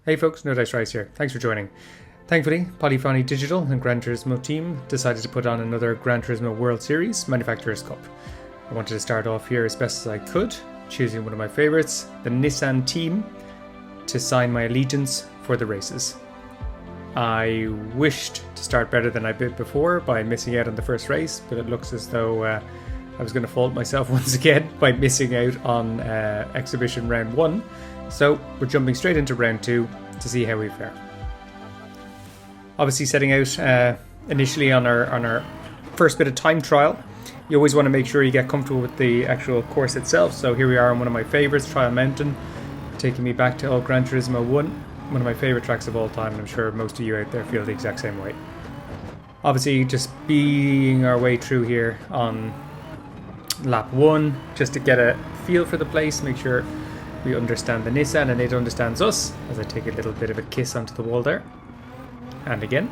Hey folks, No Dice Rise here. Thanks for joining. Thankfully, Polyphony Digital and Gran Turismo team decided to put on another Gran Turismo World Series Manufacturers Cup. I wanted to start off here as best as I could, choosing one of my favourites, the Nissan team, to sign my allegiance for the races. I wished to start better than I did before by missing out on the first race, but it looks as though I was going to fault myself once again by missing out on Exhibition Round 1. So we're jumping straight into Round 2 to see how we fare. Obviously setting out initially on our first bit of time trial, you always want to make sure you get comfortable with the actual course itself. So here we are on one of my favourites, Trial Mountain, taking me back to old Gran Turismo 1, one of my favourite tracks of all time, and I'm sure most of you out there feel the exact same way. Obviously just being our way through here on lap 1, just to get a feel for the place, make sure we understand the Nissan and it understands us, as I take a little bit of a kiss onto the wall there. And again,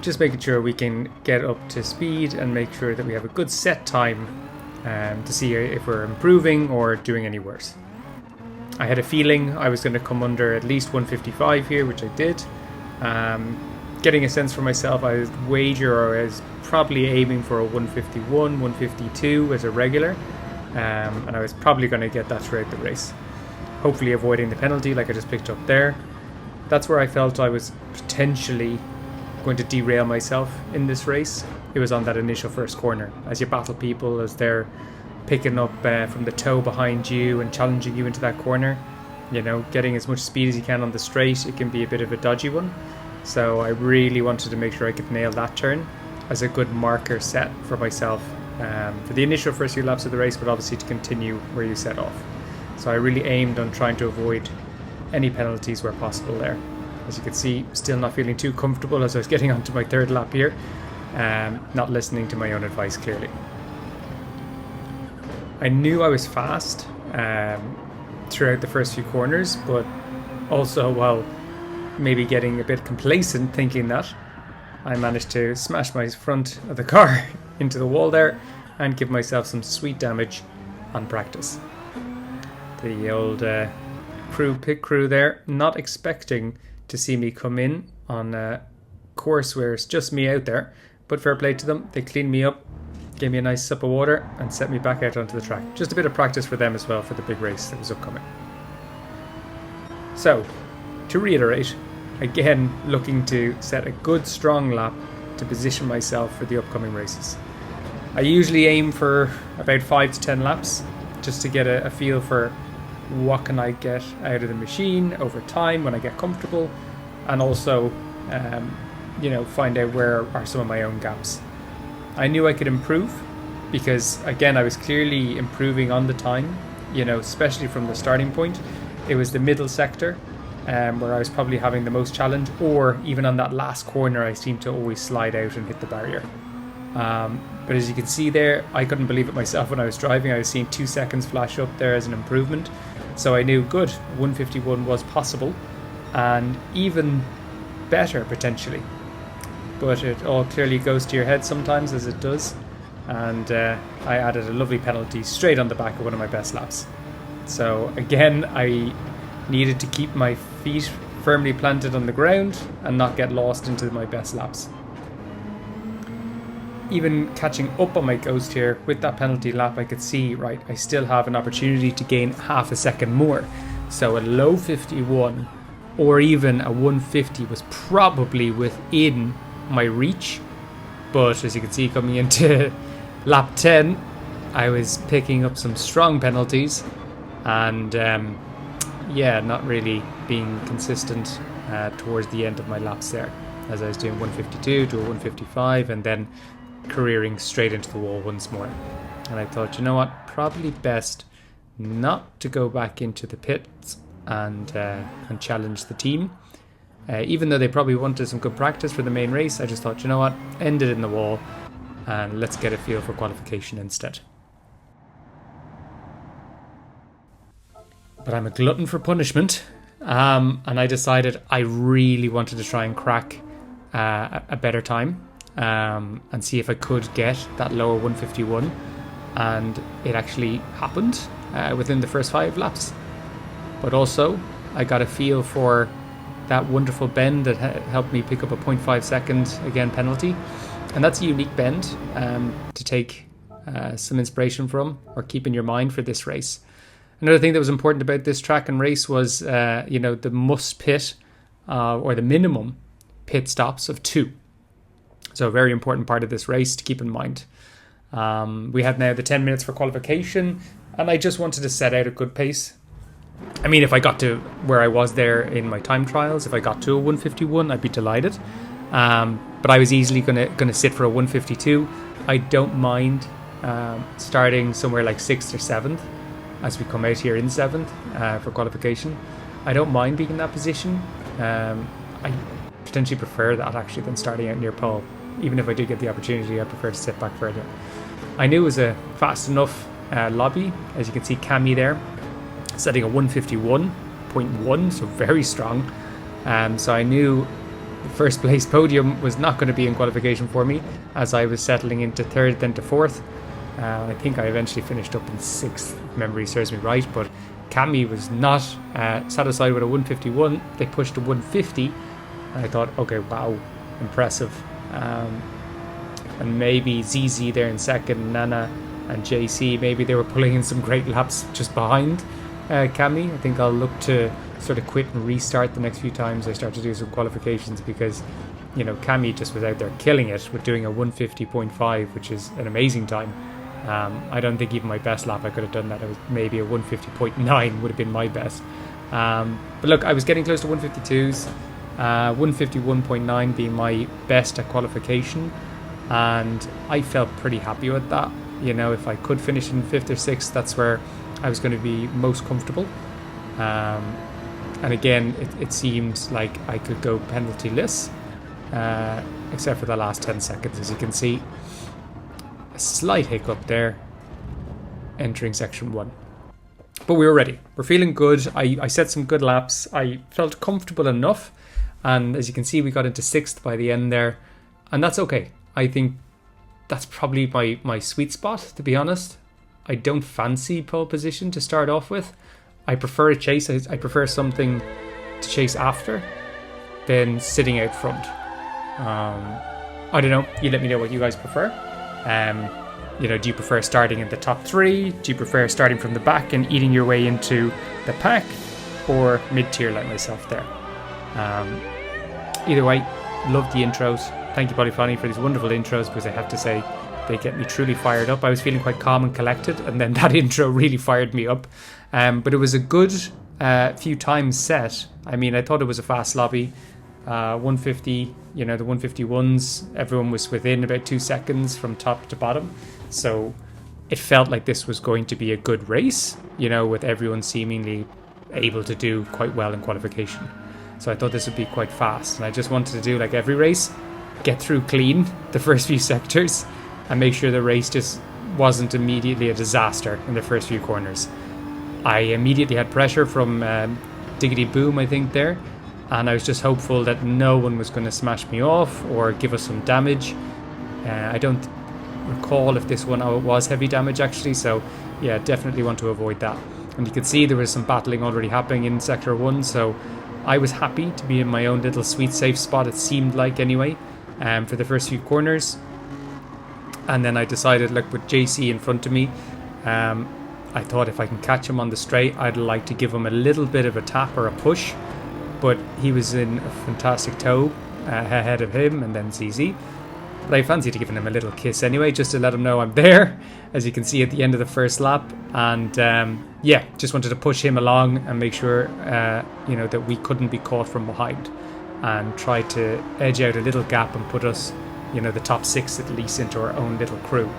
just making sure we can get up to speed and make sure that we have a good set time to see if we're improving or doing any worse. I had a feeling I was going to come under at least 155 here, which I did. Getting a sense for myself, I would wager I was probably aiming for a 151, 152 as a regular. And I was probably going to get that throughout the race, hopefully avoiding the penalty like I just picked up there. That's where I felt I was potentially going to derail myself in this race. It was on that initial first corner, as you battle people, as they're picking up from the toe behind you and challenging you into that corner. You know, getting as much speed as you can on the straight, it can be a bit of a dodgy one. So I really wanted to make sure I could nail that turn as a good marker set for myself for the initial first few laps of the race, but obviously to continue where you set off. So I really aimed on trying to avoid any penalties where possible there. As you can see, still not feeling too comfortable as I was getting onto my third lap here, not listening to my own advice clearly. I knew I was fast throughout the first few corners, but also while maybe getting a bit complacent thinking that, I managed to smash my front of the car into the wall there and give myself some sweet damage on practice. The old pit crew there, not expecting to see me come in on a course where it's just me out there, but fair play to them. They cleaned me up, gave me a nice sip of water and set me back out onto the track. Just a bit of practice for them as well for the big race that was upcoming. So, to reiterate, again looking to set a good strong lap to position myself for the upcoming races. I usually aim for about 5 to 10 laps just to get a feel for what can I get out of the machine over time when I get comfortable, and also find out where are some of my own gaps. I knew I could improve because again I was clearly improving on the time, especially from the starting point. It was the middle sector where I was probably having the most challenge, or even on that last corner I seemed to always slide out and hit the barrier. But as you can see there, I couldn't believe it myself when I was driving. I was seeing 2 seconds flash up there as an improvement. So I knew, good, 151 was possible, and even better potentially. But it all clearly goes to your head sometimes, as it does. And I added a lovely penalty straight on the back of one of my best laps. So again, I needed to keep my feet firmly planted on the ground and not get lost into my best laps. Even catching up on my ghost here with that penalty lap, I could see, right, I still have an opportunity to gain half a second more. So a low 51 or even a 150 was probably within my reach. But as you can see, coming into lap 10, I was picking up some strong penalties and not really being consistent towards the end of my laps there, as I was doing 152 to a 155 and then careering straight into the wall once more. And I thought, you know what, probably best not to go back into the pits and challenge the team. Even though they probably wanted some good practice for the main race, I just thought, you know what, end it in the wall and let's get a feel for qualification instead. But I'm a glutton for punishment, and I decided I really wanted to try and crack a better time and see if I could get that lower 151, and it actually happened within the first 5 laps. But also I got a feel for that wonderful bend that helped me pick up a 0.5 second, again, penalty. And that's a unique bend to take some inspiration from or keep in your mind for this race. Another thing that was important about this track and race was, the must pit or the minimum pit stops of 2. So a very important part of this race to keep in mind. We have now the 10 minutes for qualification, and I just wanted to set out a good pace. I mean, if I got to where I was there in my time trials, if I got to a 151, I'd be delighted. But I was easily gonna sit for a 152. I don't mind starting somewhere like 6th or 7th as we come out here in 7th for qualification. I don't mind being in that position. I potentially prefer that actually than starting out near pole. Even if I did get the opportunity, I prefer to sit back further. I knew it was a fast enough lobby. As you can see, Cami there setting a 151.1, so very strong. So I knew the first place podium was not going to be in qualification for me, as I was settling into 3rd, then to 4th. I think I eventually finished up in 6th, if memory serves me right, but Cami was not satisfied with a 151. They pushed to 150, and I thought, okay, wow, impressive. And maybe ZZ there in 2nd, Nana and JC, maybe they were pulling in some great laps just behind Cami. I think I'll look to sort of quit and restart the next few times I start to do some qualifications, because Cami just was out there killing it with doing a 150.5, which is an amazing time. I don't think even my best lap I could have done that. It was maybe a 150.9 would have been my best. But look, I was getting close to 152s. 151.9 being my best at qualification, and I felt pretty happy with that. If I could finish in 5th or 6th, that's where I was going to be most comfortable. And again, it seemed like I could go penalty-less, except for the last 10 seconds. As you can see, a slight hiccup there entering section 1. But we were ready. We're feeling good. I set some good laps. I felt comfortable enough. And as you can see, we got into 6th by the end there. And that's okay. I think that's probably my sweet spot, to be honest. I don't fancy pole position to start off with. I prefer a chase. I prefer something to chase after than sitting out front. I don't know. You let me know what you guys prefer. Do you prefer starting in the top 3? Do you prefer starting from the back and eating your way into the pack? Or mid-tier like myself there? Either way, love the intros. Thank you, Polyphony, for these wonderful intros, because I have to say they get me truly fired up. I was feeling quite calm and collected, and then that intro really fired me up. But it was a good few times set. I mean, I thought it was a fast lobby. 150, the 151s, everyone was within about 2 seconds from top to bottom. So it felt like this was going to be a good race, with everyone seemingly able to do quite well in qualification. So I thought this would be quite fast, and I just wanted to do like every race, get through clean the first few sectors and make sure the race just wasn't immediately a disaster in the first few corners. I immediately had pressure from Diggity Boom, I think, there, and I was just hopeful that no one was going to smash me off or give us some damage. I don't recall if this one was heavy damage actually, so yeah, definitely want to avoid that. And you can see there was some battling already happening in Sector 1, so I was happy to be in my own little sweet safe spot, it seemed like anyway, for the first few corners. And then I decided, look, with JC in front of me, I thought if I can catch him on the straight, I'd like to give him a little bit of a tap or a push. But he was in a fantastic tow ahead of him and then ZZ. But I fancied giving him a little kiss anyway, just to let him know I'm there, as you can see at the end of the first lap. And just wanted to push him along and make sure, that we couldn't be caught from behind, and try to edge out a little gap and put us, the top 6 at least into our own little crew.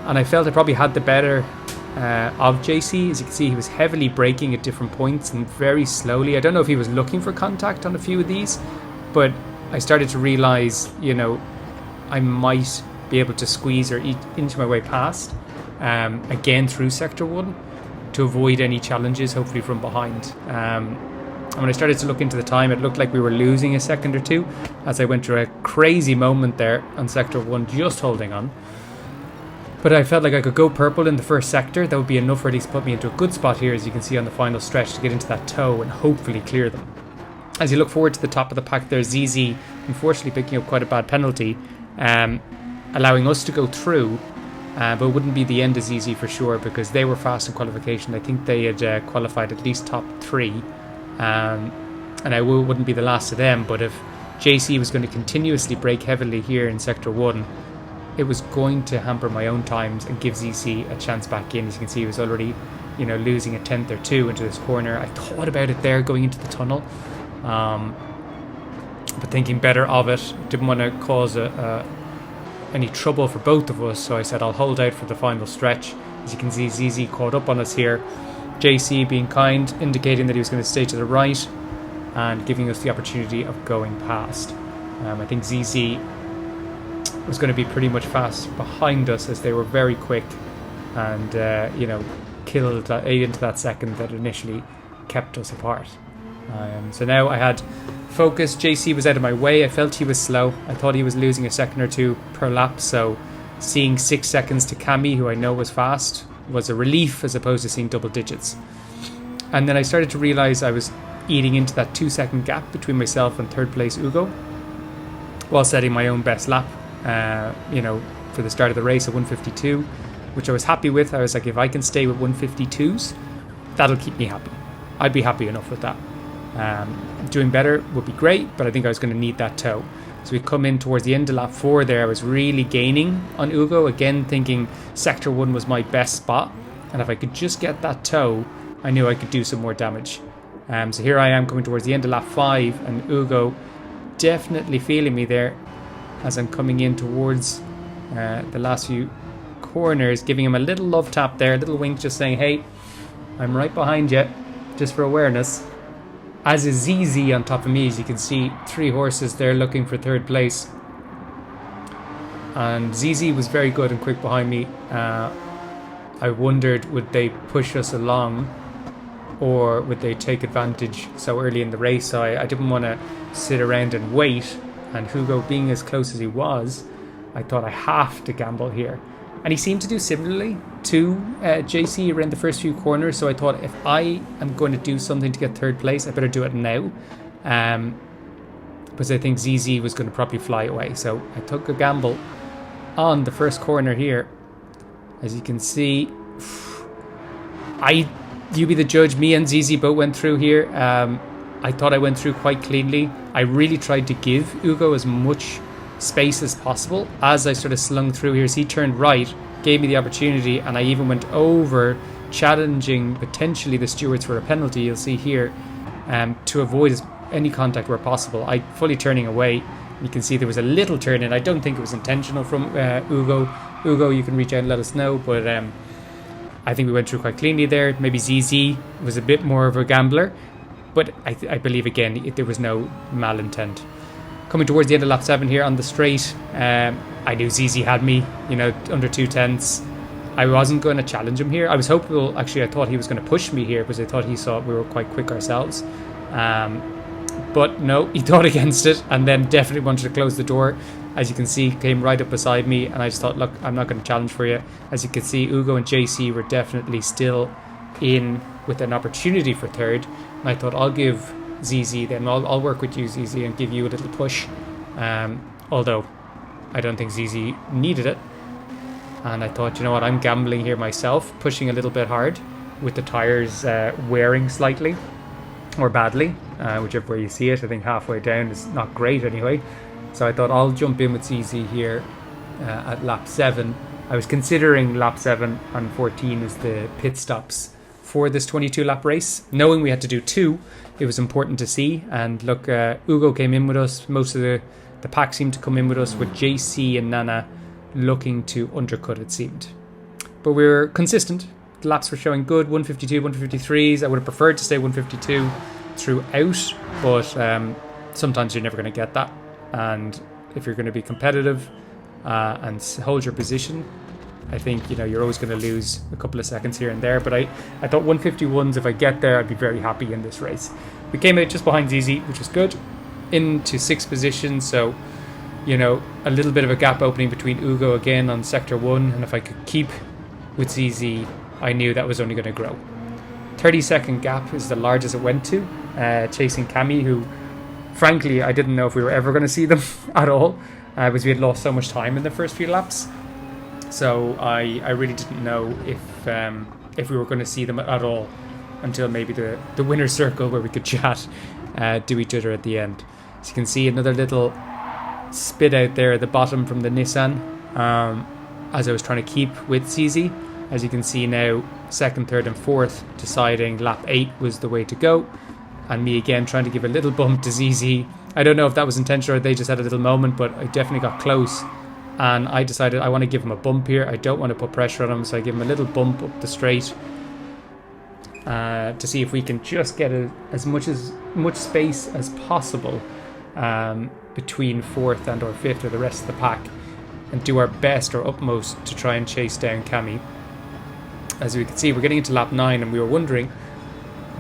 And I felt I probably had the better of JC. As you can see, he was heavily braking at different points and very slowly. I don't know if he was looking for contact on a few of these, but I started to realise, I might be able to squeeze or inch my way past again through Sector 1 to avoid any challenges, hopefully from behind. And when I started to look into the time, it looked like we were losing a second or two as I went through a crazy moment there on Sector 1, just holding on. But I felt like I could go purple in the first sector. That would be enough, or at least put me into a good spot here, as you can see on the final stretch, to get into that toe and hopefully clear them. As you look forward to the top of the pack there, ZZ unfortunately picking up quite a bad penalty, allowing us to go through, but it wouldn't be the end of ZZ for sure, because they were fast in qualification. I think they had qualified at least top 3, and I wouldn't be the last of them. But if JC was going to continuously brake heavily here in sector 1, it was going to hamper my own times and give ZC a chance back in. As you can see, he was already, losing a tenth or two into this corner. I thought about it there going into the tunnel, but thinking better of it, didn't want to cause any trouble for both of us, so I said I'll hold out for the final stretch. As you can see, ZZ caught up on us here. JC being kind, indicating that he was going to stay to the right and giving us the opportunity of going past. I think ZZ was going to be pretty much fast behind us, as they were very quick and killed that 8 into that second that initially kept us apart. So now I had focus. JC was out of my way. I felt he was slow. I thought he was losing a second or two per lap, so seeing 6 seconds to Cami, who I know was fast, was a relief as opposed to seeing double digits. And then I started to realise I was eating into that 2-second gap between myself and third place Ugo, while setting my own best lap for the start of the race at 152, which I was happy with. I was like, if I can stay with 152s, that'll keep me happy. I'd be happy enough with that. Doing better would be great, but I think I was going to need that toe. So we come in towards the end of lap 4 there. I was really gaining on Ugo, again thinking sector 1 was my best spot, and if I could just get that toe, I knew I could do some more damage. So here I am coming towards the end of lap 5, and Ugo definitely feeling me there as I'm coming in towards the last few corners, giving him a little love tap there, a little wink, just saying, hey, I'm right behind you, just for awareness. As is ZZ on top of me, as you can see, 3 horses there looking for third place. And ZZ was very good and quick behind me. I wondered, would they push us along, or would they take advantage so early in the race? So I didn't want to sit around and wait. And Hugo being as close as he was, I thought I have to gamble here. And he seemed to do similarly to JC around the first few corners. So I thought, if I am going to do something to get third place, I better do it now. Because I think ZZ was going to probably fly away. So I took a gamble on the first corner here. As you can see, you be the judge, me and ZZ both went through here. I thought I went through quite cleanly. I really tried to give Ugo as much space as possible as I sort of slung through here. So he turned right, gave me the opportunity, and I even went over, challenging potentially the stewards for a penalty, you'll see here, to avoid any contact where possible. I fully turning away. You can see there was a little turn in. I don't think it was intentional from Ugo. Ugo, you can reach out and let us know, but I think we went through quite cleanly there. Maybe ZZ was a bit more of a gambler, but I believe, again, there was no malintent. Coming towards the end of lap 7 here on the straight, I knew ZZ had me, under 2 tenths. I wasn't going to challenge him here. I was hopeful, actually. I thought he was going to push me here, because I thought he saw we were quite quick ourselves. But no, he thought against it, and then definitely wanted to close the door. As you can see, came right up beside me, and I just thought, look, I'm not going to challenge for you. As you can see, Ugo and JC were definitely still in with an opportunity for third, and I thought, I'll give ZZ then, I'll work with you, ZZ, and give you a little push, although I don't think ZZ needed it. And I thought, you know what, I'm gambling here myself, pushing a little bit hard with the tyres wearing slightly or badly, whichever way you see it. I think halfway down is not great anyway. So I thought I'll jump in with ZZ here at lap 7. I was considering lap 7 and 14 as the pit stops for this 22 lap race. Knowing we had to do 2, it was important to see. And look, Ugo came in with us. Most of the pack seemed to come in with us, with JC and Nana looking to undercut, it seemed. But we were consistent. The laps were showing good, 152, 153s. I would have preferred to stay 152 throughout, but sometimes you're never going to get that. And if you're going to be competitive and hold your position, I think you're always going to lose a couple of seconds here and there. But I thought 151s, if I get there, I'd be very happy in this race. We came out just behind ZZ, which was good, into 6th position. So you know, a little bit of a gap opening between Ugo again on sector 1, and if I could keep with ZZ, I knew that was only going to grow. 30-second gap is the largest it went to, chasing Cami, who frankly I didn't know if we were ever going to see them at all, because we had lost so much time in the first few laps. So I really didn't know if we were going to see them at all until maybe the winner's circle, where we could chat to each other at the end. So you can see another little spit out there at the bottom from the Nissan, as I was trying to keep with CZ. As you can see now, 2nd, 3rd and 4th deciding lap 8 was the way to go, and me again trying to give a little bump to ZZ. I don't know if that was intentional or they just had a little moment, but I definitely got close, and I decided I want to give him a bump here. I don't want to put pressure on him, so I give him a little bump up the straight to see if we can just get as much space as possible between 4th and or 5th or the rest of the pack, and do our best or utmost to try and chase down Cami. As we can see, we're getting into lap 9, and we were wondering,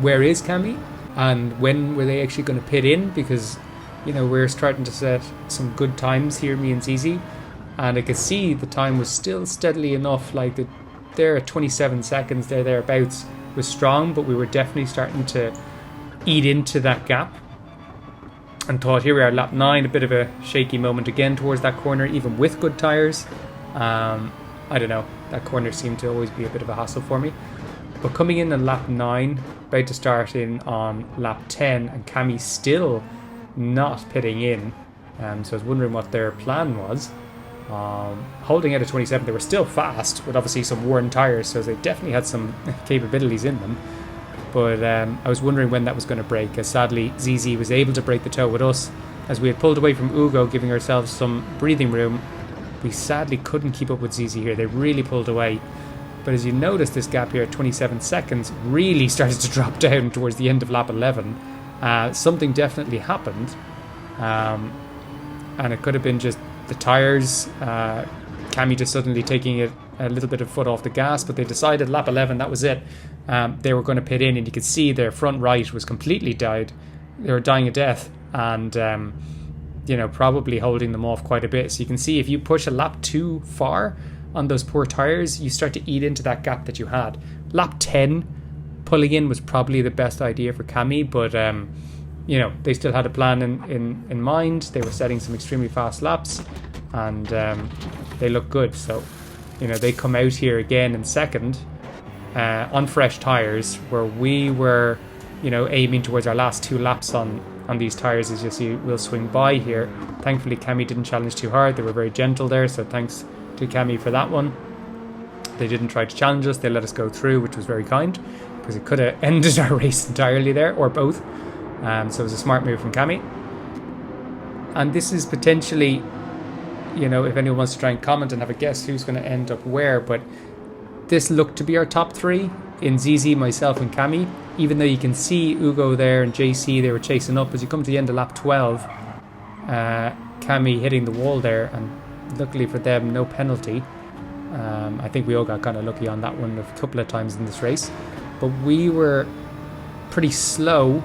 where is Cami and when were they actually going to pit in, because, you know, we're starting to set some good times here, me and ZZ, and I could see the time was still steadily enough, like there at 27 seconds thereabouts was strong, but we were definitely starting to eat into that gap, and thought, here we are, lap 9, a bit of a shaky moment again towards that corner, even with good tyres. I don't know, that corner seemed to always be a bit of a hassle for me. But coming in on lap 9, about to start in on lap 10, and Cami still not pitting in. So I was wondering what their plan was. Holding out at 27, they were still fast, with obviously some worn tyres, so they definitely had some capabilities in them. But I was wondering when that was going to break, as sadly ZZ was able to break the toe with us. As we had pulled away from Ugo, giving ourselves some breathing room, we sadly couldn't keep up with ZZ here. They really pulled away. But as you notice, this gap here at 27 seconds really started to drop down towards the end of lap 11. Something definitely happened. And it could have been just the tyres. Cami just suddenly taking it a little bit of foot off the gas. But they decided lap 11, that was it. They were going to pit in, and you could see their front right was completely died. They were dying a death. And you know, probably holding them off quite a bit. So you can see if you push a lap too far on those poor tyres, you start to eat into that gap that you had. Lap 10, pulling in was probably the best idea for Cami, but you know, they still had a plan in mind. They were setting some extremely fast laps, and they look good. So, you know, they come out here again in 2nd on fresh tyres, where we were, you know, aiming towards our last 2 laps on these tyres. As you see, we'll swing by here. Thankfully, Cami didn't challenge too hard. They were very gentle there, so thanks to Cami for that one. They didn't try to challenge us. They let us go through, which was very kind, because it could have ended our race entirely there, or both. So it was a smart move from Cami. And this is potentially, you know, if anyone wants to try and comment and have a guess who's going to end up where, but this looked to be our top 3 in ZZ, myself and Cami. Even though you can see Ugo there and JC, they were chasing up. As you come to the end of lap 12, Cami hitting the wall there, and luckily for them, no penalty. I think we all got kind of lucky on that one a couple of times in this race. But we were pretty slow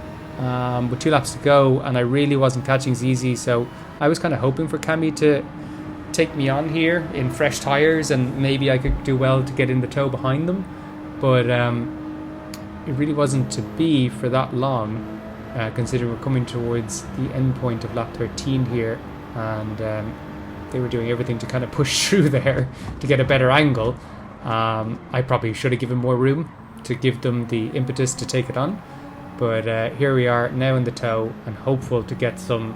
with 2 laps to go, and I really wasn't catching ZZ, so I was kind of hoping for Cami to take me on here in fresh tyres, and maybe I could do well to get in the toe behind them. But it really wasn't to be for that long, considering we're coming towards the end point of lap 13 here, and they were doing everything to kind of push through there to get a better angle. I probably should have given more room to give them the impetus to take it on, but here we are now in the toe, and hopeful to get some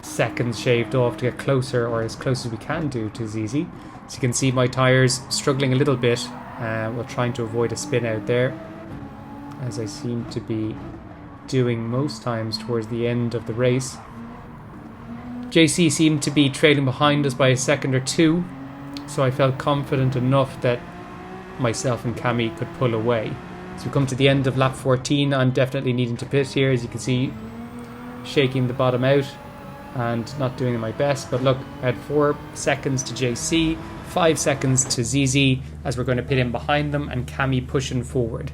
seconds shaved off to get closer, or as close as we can do, to ZZ. So you can see my tyres struggling a little bit. We're trying to avoid a spin out there, as I seem to be doing most times towards the end of the race. JC seemed to be trailing behind us by a second or 2, so I felt confident enough that myself and Cami could pull away. So we come to the end of lap 14. I'm definitely needing to pit here, as you can see, shaking the bottom out and not doing my best. But look, I had 4 seconds to JC, 5 seconds to ZZ, as we're going to pit in behind them, and Cami pushing forward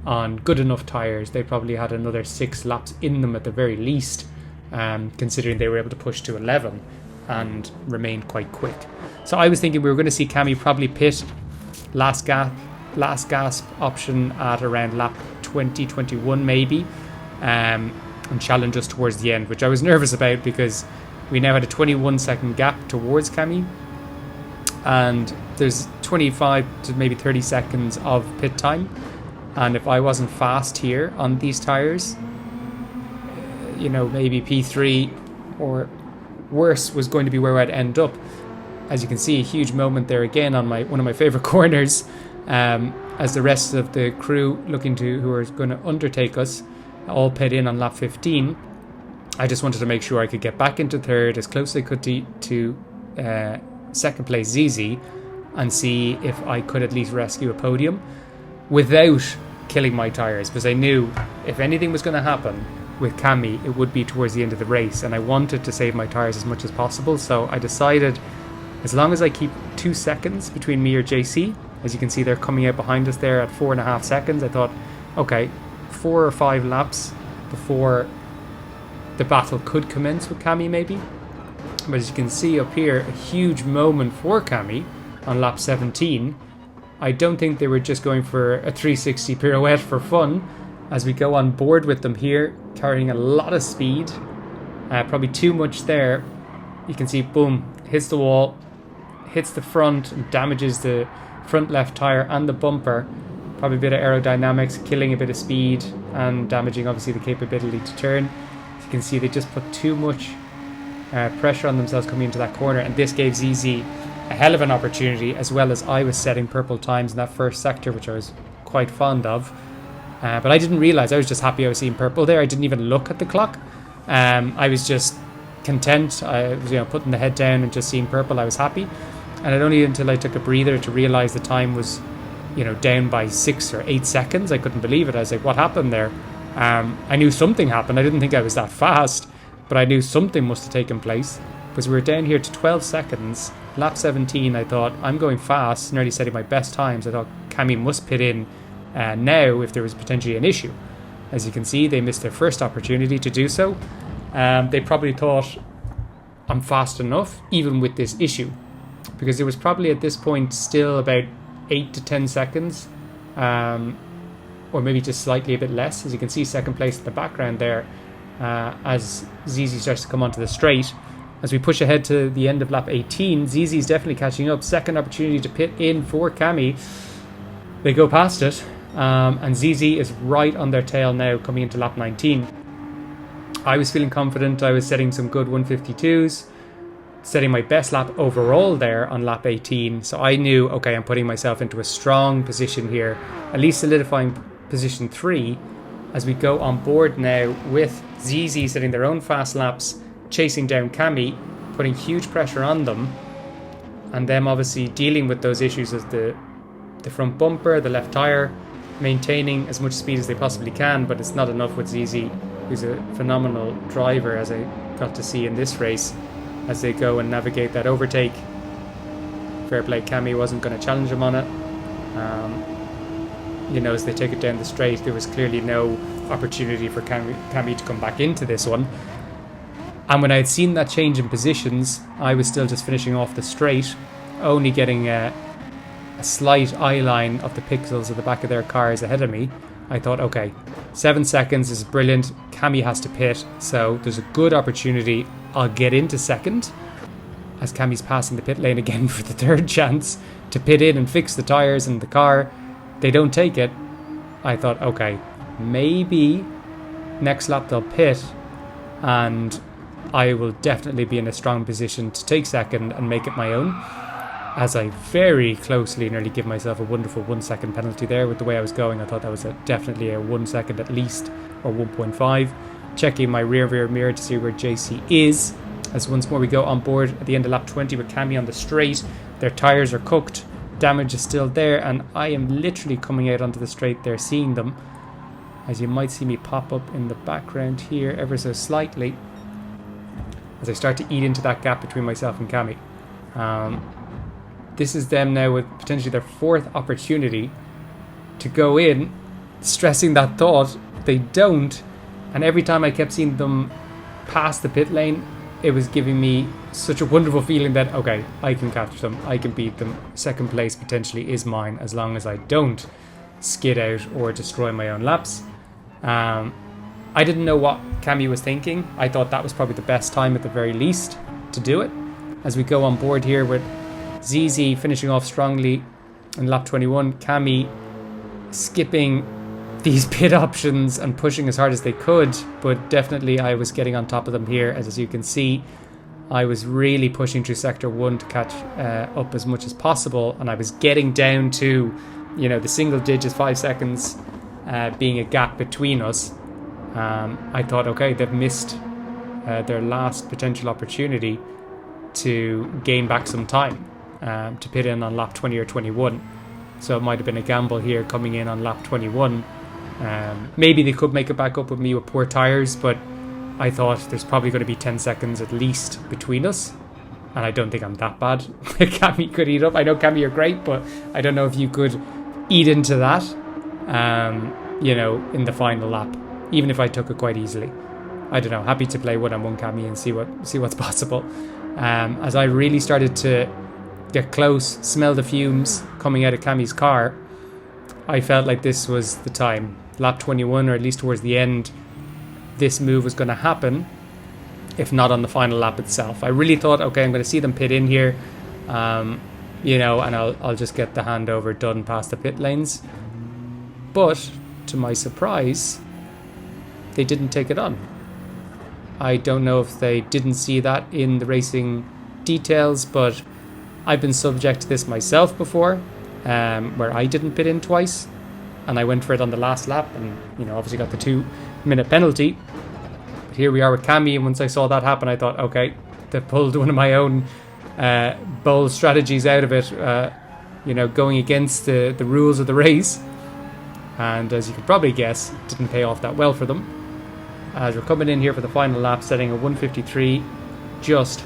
on good enough tyres. They probably had another 6 laps in them at the very least, considering they were able to push to 11. and remained quite quick. So I was thinking we were going to see Cami probably pit last gasp option at around lap 20, 21 maybe, and challenge us towards the end, which I was nervous about because we now had a 21-second gap towards Cami, and there's 25 to maybe 30 seconds of pit time, and if I wasn't fast here on these tyres, you know, maybe P3 or worse was going to be where I'd end up. As you can see, a huge moment there again on one of my favourite corners, as the rest of the crew who are going to undertake us all pit in on lap 15. I just wanted to make sure I could get back into third as close as I could to second place ZZ, and see if I could at least rescue a podium without killing my tyres, because I knew if anything was going to happen with Cami, it would be towards the end of the race, and I wanted to save my tyres as much as possible. So I decided, as long as I keep 2 seconds between me or JC, as you can see they're coming out behind us there at 4.5 seconds, I thought, okay, 4 or 5 laps before the battle could commence with Cami maybe. But as you can see up here, a huge moment for Cami on lap 17. I don't think they were just going for a 360 pirouette for fun, as we go on board with them here, carrying a lot of speed, probably too much there. You can see, boom, hits the wall, hits the front, and damages the front left tyre and the bumper. Probably a bit of aerodynamics, killing a bit of speed and damaging obviously the capability to turn. As you can see, they just put too much pressure on themselves coming into that corner, and this gave ZZ a hell of an opportunity, as well as I was setting purple times in that first sector, which I was quite fond of. But I didn't realise, I was just happy I was seeing purple there. I didn't even look at the clock. I was just content. I was, putting the head down and just seeing purple. I was happy. And it only until I took a breather to realise the time was, down by 6 or 8 seconds. I couldn't believe it. I was like, what happened there? I knew something happened. I didn't think I was that fast, but I knew something must have taken place, because we were down here to 12 seconds. Lap 17, I thought, I'm going fast, nearly setting my best times. I thought Cami must pit in now if there was potentially an issue. As you can see, they missed their first opportunity to do so. They probably thought I'm fast enough, even with this issue, because it was probably at this point still about 8 to 10 seconds, or maybe just slightly a bit less. As you can see, second place in the background there, as ZZ starts to come onto the straight. As we push ahead to the end of lap 18, ZZ is definitely catching up. Second opportunity to pit in for Cami. They go past it, and ZZ is right on their tail now coming into lap 19. I was feeling confident. I was setting some good 152s, setting my best lap overall there on lap 18. So I knew, okay, I'm putting myself into a strong position here, at least solidifying position 3, as we go on board now with ZZ setting their own fast laps, chasing down Cami, putting huge pressure on them, and them obviously dealing with those issues as the front bumper, the left tyre, maintaining as much speed as they possibly can, but it's not enough with ZZ, who's a phenomenal driver, as I got to see in this race, as they go and navigate that overtake. Fair play, Cami wasn't going to challenge him on it. As they take it down the straight, there was clearly no opportunity for Cami to come back into this one. And when I had seen that change in positions, I was still just finishing off the straight, only getting a slight eye line of the pixels at the back of their cars ahead of me. I thought, okay, 7 seconds is brilliant. Cami has to pit, so there's a good opportunity. I'll get into second, as Cami's passing the pit lane again for the third chance to pit in and fix the tyres and the car. They don't take it. I thought, okay, maybe next lap they'll pit, and I will definitely be in a strong position to take second and make it my own, as I very closely nearly give myself a wonderful 1 second penalty there with the way I was going. I thought that was definitely a 1 second at least, or 1.5. Checking my rear mirror to see where JC is, as once more we go on board at the end of lap 20 with Cami on the straight. Their tyres are cooked, damage is still there, and I am literally coming out onto the straight there, seeing them, as you might see me pop up in the background here ever so slightly, as I start to eat into that gap between myself and Cami. This is them now with potentially their fourth opportunity to go in, stressing that thought. They don't, and every time I kept seeing them pass the pit lane, it was giving me such a wonderful feeling that, okay, I can catch them, I can beat them. Second place potentially is mine as long as I don't skid out or destroy my own laps. I didn't know what Cami was thinking. I thought that was probably the best time at the very least to do it. As we go on board here with ZZ finishing off strongly in lap 21, Cami skipping these pit options and pushing as hard as they could, but definitely I was getting on top of them here. As you can see, I was really pushing through sector 1 to catch up as much as possible, and I was getting down to, you know, the single digits, 5 seconds being a gap between us. I thought, okay, they've missed their last potential opportunity to gain back some time to pit in on lap 20 or 21. So it might have been a gamble here coming in on lap 21. Maybe they could make it back up with me with poor tyres, but I thought there's probably going to be 10 seconds at least between us, and I don't think I'm that bad. Cami could eat up. I know, Cami, you're great, but I don't know if you could eat into that, you know, in the final lap, even if I took it quite easily. I don't know. Happy to play one-on-one, Cami, and see what's possible. As I really started to get close, smell the fumes coming out of Cami's car, I felt like this was the time. Lap 21, or at least towards the end, this move was going to happen, if not on the final lap itself. I really thought, okay, I'm going to see them pit in here, you know, and I'll just get the handover done past the pit lanes. But to my surprise, they didn't take it on. I don't know if they didn't see that in the racing details, but I've been subject to this myself before, where I didn't pit in twice, and I went for it on the last lap, and, you know, obviously got the 2-minute penalty. But here we are with Cami, and once I saw that happen, I thought, okay, they pulled one of my own bold strategies out of it, you know, going against the rules of the race. And as you can probably guess, it didn't pay off that well for them. As we're coming in here for the final lap, setting a 1:53 just.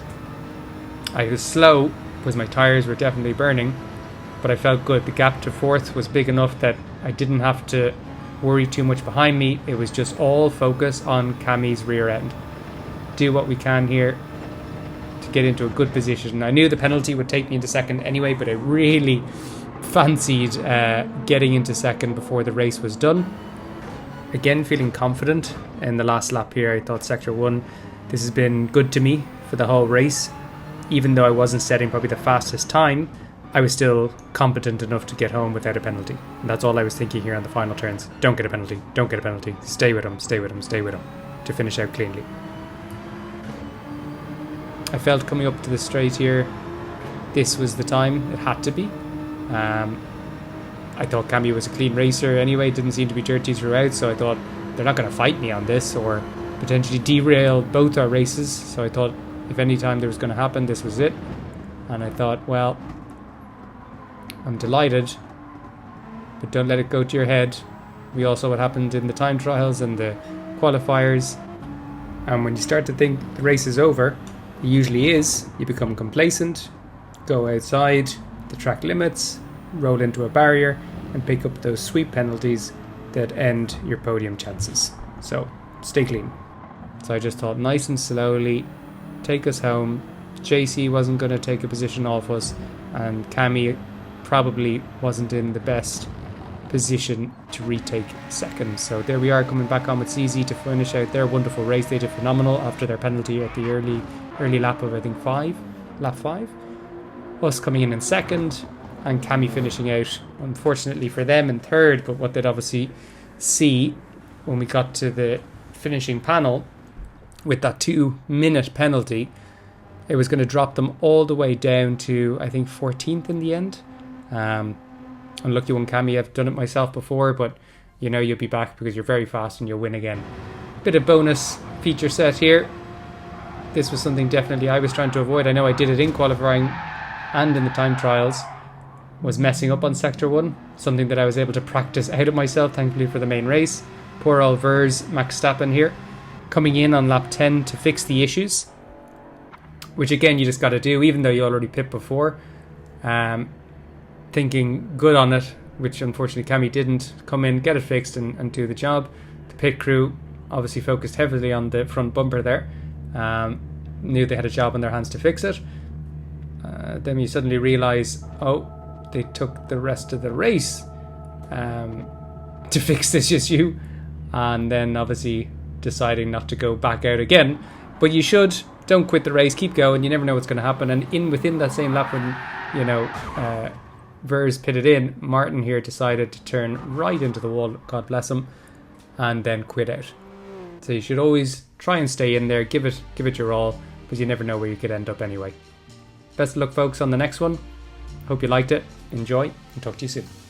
I was slow because my tyres were definitely burning, but I felt good. The gap to fourth was big enough that I didn't have to worry too much behind me. It was just all focus on Cami's rear end. Do what we can here to get into a good position. I knew the penalty would take me into second anyway, but I really fancied getting into second before the race was done. Again, feeling confident in the last lap here. I thought sector 1, this has been good to me for the whole race. Even though I wasn't setting probably the fastest time, I was still competent enough to get home without a penalty. And that's all I was thinking here on the final turns. Don't get a penalty, don't get a penalty. Stay with him, stay with him, stay with him, to finish out cleanly. I felt coming up to the straight here, this was the time. It had to be. I thought Cami was a clean racer anyway, didn't seem to be dirty throughout, so I thought they're not going to fight me on this or potentially derail both our races. So I thought if any time there was going to happen, this was it. And I thought, well, I'm delighted, but don't let it go to your head. We all saw what happened in the time trials and the qualifiers. And when you start to think the race is over, it usually is, you become complacent, go outside the track limits, roll into a barrier, and pick up those sweet penalties that end your podium chances. So stay clean. So I just thought nice and slowly, take us home. JC wasn't going to take a position off us, and Cami probably wasn't in the best position to retake second. So there we are, coming back on with CZ to finish out their wonderful race. They did phenomenal after their penalty at the early lap of, I think, lap 5. Us coming in second, and Cami finishing out, unfortunately for them, in third. But what they'd obviously see when we got to the finishing panel with that 2-minute penalty, it was going to drop them all the way down to, I think, 14th in the end. Unlucky one, Cami. I've done it myself before, but you know you'll be back because you're very fast and you'll win again. Bit of bonus feature set here. This was something definitely I was trying to avoid. I know I did it in qualifying and in the time trials, was messing up on sector 1, something that I was able to practice out of myself, thankfully, for the main race. Poor old Vers Maxtappen here, coming in on lap 10 to fix the issues, which again you just got to do, even though you already pit before. Thinking good on it, which unfortunately Cami didn't. Come in, get it fixed, and do the job. The pit crew obviously focused heavily on the front bumper there. knew they had a job on their hands to fix it. Then you suddenly realise, oh, they took the rest of the race to fix this issue, and then obviously deciding not to go back out again. But you should, don't quit the race, keep going, you never know what's going to happen. And within that same lap when, Vers pitted in, Martin here decided to turn right into the wall, God bless him, and then quit out. So you should always try and stay in there, give it your all, because you never know where you could end up anyway. Best of luck, folks, on the next one. Hope you liked it, enjoy, and talk to you soon.